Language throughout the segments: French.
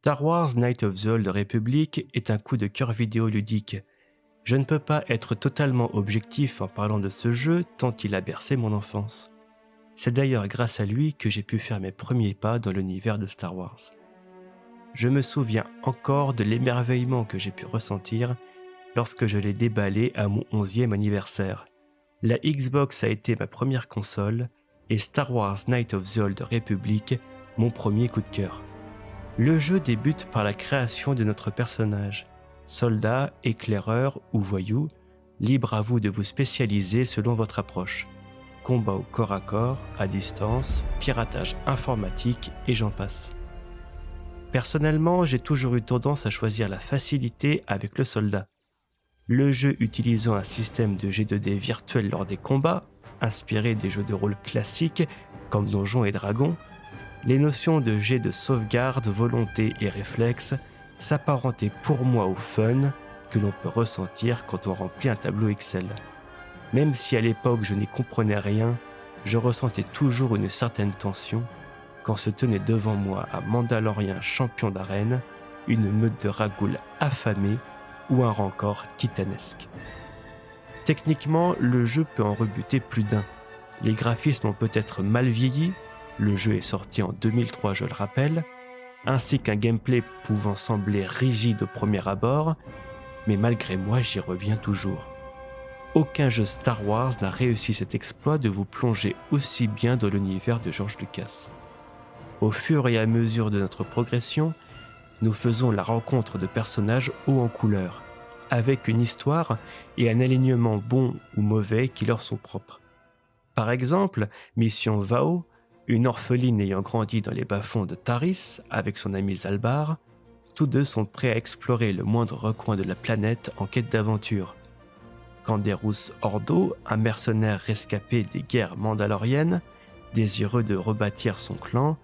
Star Wars Knights of the Old Republic est un coup de cœur vidéoludique. Je ne peux pas être totalement objectif en parlant de ce jeu tant il a bercé mon enfance. C'est d'ailleurs grâce à lui que j'ai pu faire mes premiers pas dans l'univers de Star Wars. Je me souviens encore de l'émerveillement que j'ai pu ressentir lorsque je l'ai déballé à mon 11e anniversaire. La Xbox a été ma première console et Star Wars Knights of the Old Republic mon premier coup de cœur. Le jeu débute par la création de notre personnage, soldat, éclaireur ou voyou, libre à vous de vous spécialiser selon votre approche. Combat au corps à corps, à distance, piratage informatique et j'en passe. Personnellement, j'ai toujours eu tendance à choisir la facilité avec le soldat. Le jeu utilisant un système de G2D virtuel lors des combats, inspiré des jeux de rôle classiques comme Donjons et Dragons, les notions de jet de sauvegarde, volonté et réflexe s'apparentaient pour moi au fun que l'on peut ressentir quand on remplit un tableau Excel. Même si à l'époque je n'y comprenais rien, je ressentais toujours une certaine tension quand se tenait devant moi un Mandalorien champion d'arène, une meute de ragoules affamés ou un rancor titanesque. Techniquement, le jeu peut en rebuter plus d'un. Les graphismes ont peut-être mal vieilli, le jeu est sorti en 2003 je le rappelle, ainsi qu'un gameplay pouvant sembler rigide au premier abord, mais malgré moi j'y reviens toujours. Aucun jeu Star Wars n'a réussi cet exploit de vous plonger aussi bien dans l'univers de George Lucas. Au fur et à mesure de notre progression, nous faisons la rencontre de personnages hauts en couleur, avec une histoire et un alignement bon ou mauvais qui leur sont propres. Par exemple, Mission Vao, une orpheline ayant grandi dans les bas-fonds de Taris avec son ami Zalbar, tous deux sont prêts à explorer le moindre recoin de la planète en quête d'aventure. Canderous Ordo, un mercenaire rescapé des guerres mandaloriennes, désireux de rebâtir son clan,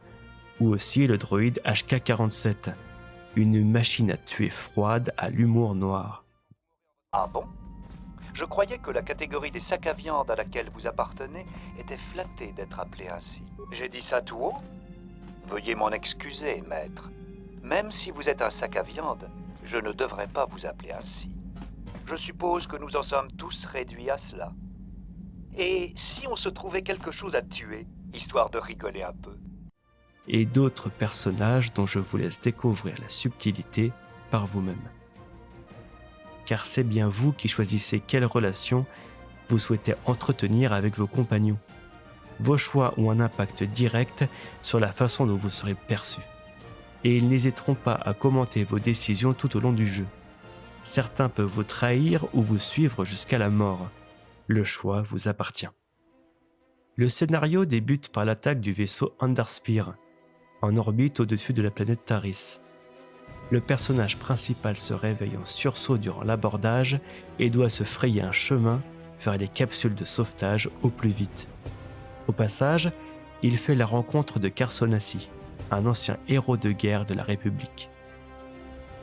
ou aussi le droïde HK-47, une machine à tuer froide à l'humour noir. Ah bon? Je croyais que la catégorie des sacs à viande à laquelle vous appartenez était flattée d'être appelée ainsi. J'ai dit ça tout haut? Veuillez m'en excuser, maître. Même si vous êtes un sac à viande, je ne devrais pas vous appeler ainsi. Je suppose que nous en sommes tous réduits à cela. Et si on se trouvait quelque chose à tuer, histoire de rigoler un peu? Et d'autres personnages dont je vous laisse découvrir la subtilité par vous-même. Car c'est bien vous qui choisissez quelle relation vous souhaitez entretenir avec vos compagnons. Vos choix ont un impact direct sur la façon dont vous serez perçu. Et ils n'hésiteront pas à commenter vos décisions tout au long du jeu. Certains peuvent vous trahir ou vous suivre jusqu'à la mort. Le choix vous appartient. Le scénario débute par l'attaque du vaisseau Underspear, en orbite au-dessus de la planète Taris. Le personnage principal se réveille en sursaut durant l'abordage et doit se frayer un chemin vers les capsules de sauvetage au plus vite. Au passage, il fait la rencontre de Carson-Assi, un ancien héros de guerre de la République.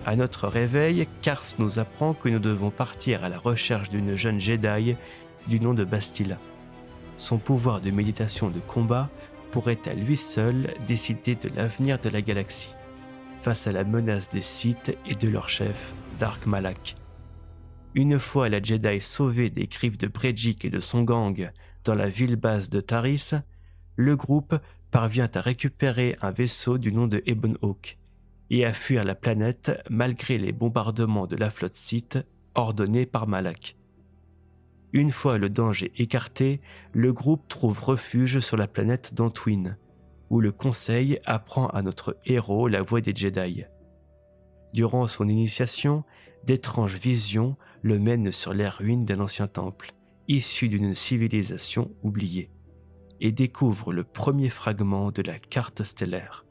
À notre réveil, Kars nous apprend que nous devons partir à la recherche d'une jeune Jedi du nom de Bastila. Son pouvoir de méditation de combat pourrait à lui seul décider de l'avenir de la galaxie, face à la menace des Sith et de leur chef, Dark Malak. Une fois la Jedi sauvée des griffes de Brejik et de son gang dans la ville base de Taris, le groupe parvient à récupérer un vaisseau du nom de Ebon Hawk et à fuir la planète malgré les bombardements de la flotte Sith ordonnés par Malak. Une fois le danger écarté, le groupe trouve refuge sur la planète d'Antwin, où le Conseil apprend à notre héros la voie des Jedi. Durant son initiation, d'étranges visions le mènent sur les ruines d'un ancien temple, issu d'une civilisation oubliée, et découvre le premier fragment de la carte stellaire.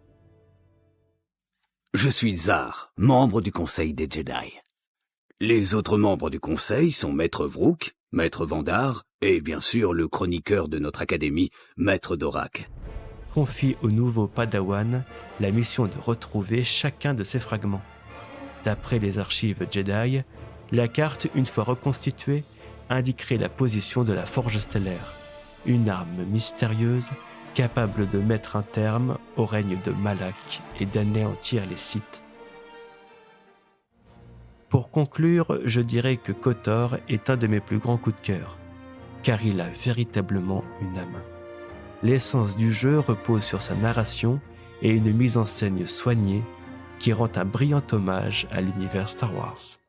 Je suis Zar, membre du Conseil des Jedi. Les autres membres du Conseil sont Maître Vrook, Maître Vandar et bien sûr le chroniqueur de notre académie, Maître Dorak. Confie au nouveau Padawan la mission de retrouver chacun de ces fragments. D'après les archives Jedi, la carte, une fois reconstituée, indiquerait la position de la Forge stellaire, une arme mystérieuse capable de mettre un terme au règne de Malak et d'anéantir les Sith Pour conclure, je dirais que KOTOR est un de mes plus grands coups de cœur, car il a véritablement une âme. L'essence du jeu repose sur sa narration et une mise en scène soignée qui rend un brillant hommage à l'univers Star Wars.